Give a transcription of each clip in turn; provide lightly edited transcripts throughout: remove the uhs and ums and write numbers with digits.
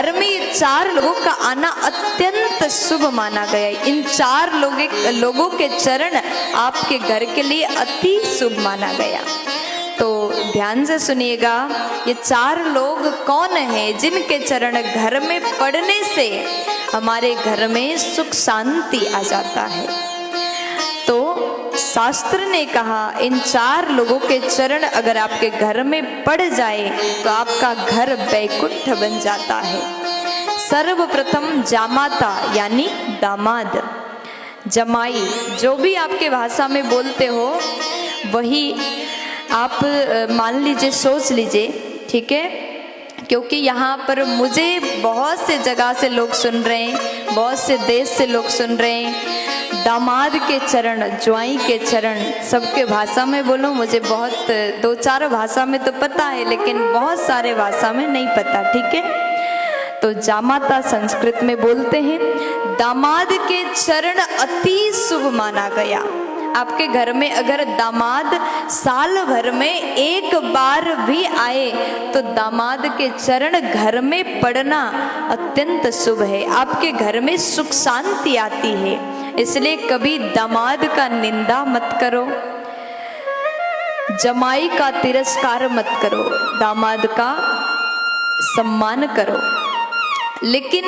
घर में ये 4 लोगों का आना अत्यंत शुभ माना गया। इन 4 लोगों के चरण आपके घर के लिए अति शुभ माना गया। तो ध्यान से सुनिएगा, ये 4 लोग कौन हैं जिनके चरण घर में पड़ने से हमारे घर में सुख शांति आ जाता है। तो शास्त्र ने कहा इन 4 लोगों के चरण अगर आपके घर में पड़ जाए तो आपका घर वैकुंठ बन जाता है। सर्वप्रथम जामाता यानी दामाद, जमाई, जो भी आपके भाषा में बोलते हो वही आप मान लीजिए, सोच लीजिए, ठीक है। क्योंकि यहाँ पर मुझे बहुत से जगह से लोग सुन रहे हैं, बहुत से देश से लोग सुन रहे हैं। दामाद के चरण, ज्वाई के चरण, सबके भाषा में बोलो, मुझे बहुत 2-4 भाषा में तो पता है लेकिन बहुत सारे भाषा में नहीं पता, ठीक है। तो जामाता संस्कृत में बोलते हैं। दामाद के चरण अति शुभ माना गया। आपके घर में अगर दामाद साल भर में 1 बार भी आए तो दामाद के चरण घर में पड़ना अत्यंत शुभ है। आपके घर में सुख शांति आती है। इसलिए कभी दामाद का निंदा मत करो, जमाई का तिरस्कार मत करो, दामाद का सम्मान करो। लेकिन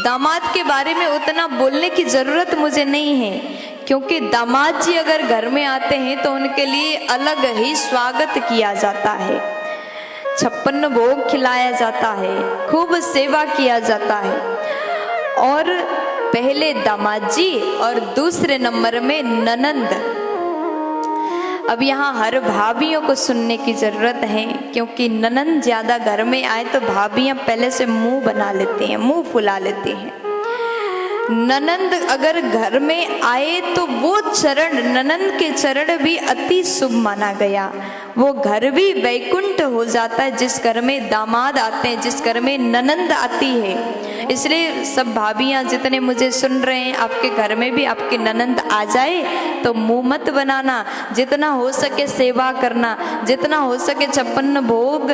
दामाद के बारे में उतना बोलने की जरूरत मुझे नहीं है, क्योंकि दामाद जी अगर घर में आते हैं तो उनके लिए अलग ही स्वागत किया जाता है, 56 भोग खिलाया जाता है, खूब सेवा किया जाता है। और पहले दामाद जी और दूसरे नंबर में ननंद। अब यहाँ हर भाभियों को सुनने की जरूरत है, क्योंकि ननंद ज्यादा घर में आए तो भाभियां पहले से मुंह बना लेती हैं, मुंह फुला लेती हैं। ननंद अगर घर में आए तो वो चरण, ननंद के चरण भी अति शुभ माना गया। वो घर भी वैकुंठ हो जाता है जिस घर में दामाद आते हैं, जिस घर में ननंद आती है। इसलिए सब भाभियां जितने मुझे सुन रहे हैं, आपके घर में भी आपकी ननंद आ जाए तो मुंह मत बनाना, जितना हो सके सेवा करना, जितना हो सके 56 भोग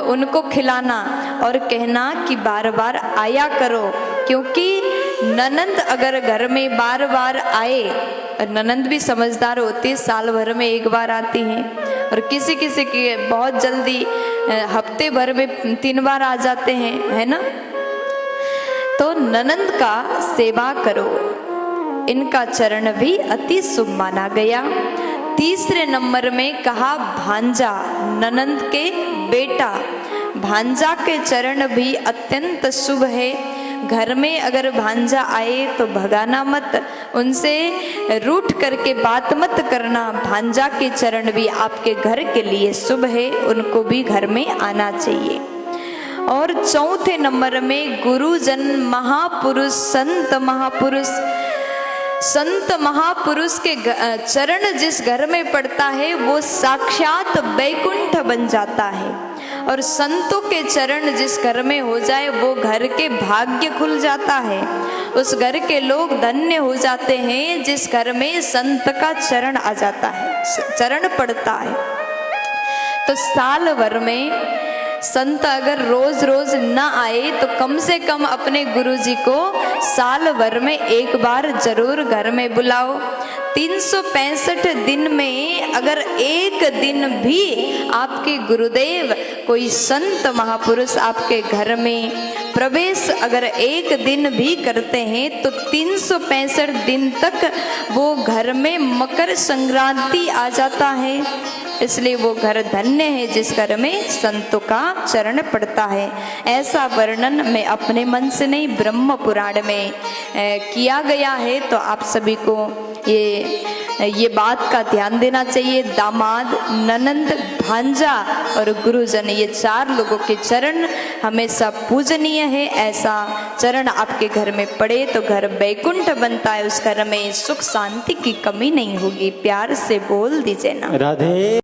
उनको खिलाना और कहना कि बार बार आया करो। क्योंकि ननंद अगर घर में बार बार आए, ननंद भी समझदार होती है, साल भर में 1 बार आती हैं, और किसी किसी के बहुत जल्दी हफ्ते भर में 3 बार आ जाते हैं, है ना। तो ननंद का सेवा करो, इनका चरण भी अति शुभ माना गया। तीसरे नंबर में कहा भांजा, ननंद के बेटा, भांजा के चरण भी अत्यंत शुभ है। घर में अगर भांजा आए तो भगाना मत, उनसे रूठ करके बात मत करना। भांजा के चरण भी आपके घर के लिए शुभ है, उनको भी घर में आना चाहिए। और चौथे नंबर में गुरुजन, महापुरुष, संत महापुरुष। संत महापुरुष के चरण जिस घर में पड़ता है वो साक्षात वैकुंठ बन जाता है। और संतों के चरण जिस घर में हो जाए वो घर के भाग्य खुल जाता है, उस घर के लोग धन्य हो जाते हैं जिस घर में संत का चरण आ जाता है, चरण पड़ता है। तो साल भर में संत अगर रोज रोज न आए तो कम से कम अपने गुरुजी को साल भर में 1 बार जरूर घर में बुलाओ। 365 दिन में अगर 1 दिन भी आपके गुरुदेव कोई संत महापुरुष आपके घर में प्रवेश अगर 1 दिन भी करते हैं तो 365 दिन तक वो घर में मकर संक्रांति आ जाता है। इसलिए वो घर धन्य है जिस घर में संतों का चरण पड़ता है। ऐसा वर्णन मैं अपने मन से नहीं, ब्रह्म पुराण में किया गया है। तो आप सभी को ये बात का ध्यान देना चाहिए। दामाद, ननंद, भांजा और गुरुजन, ये 4 लोगों के चरण हमेशा पूजनीय है। ऐसा चरण आपके घर में पड़े तो घर वैकुंठ बनता है, उस घर में सुख शांति की कमी नहीं होगी। प्यार से बोल दीजिए ना, राधे।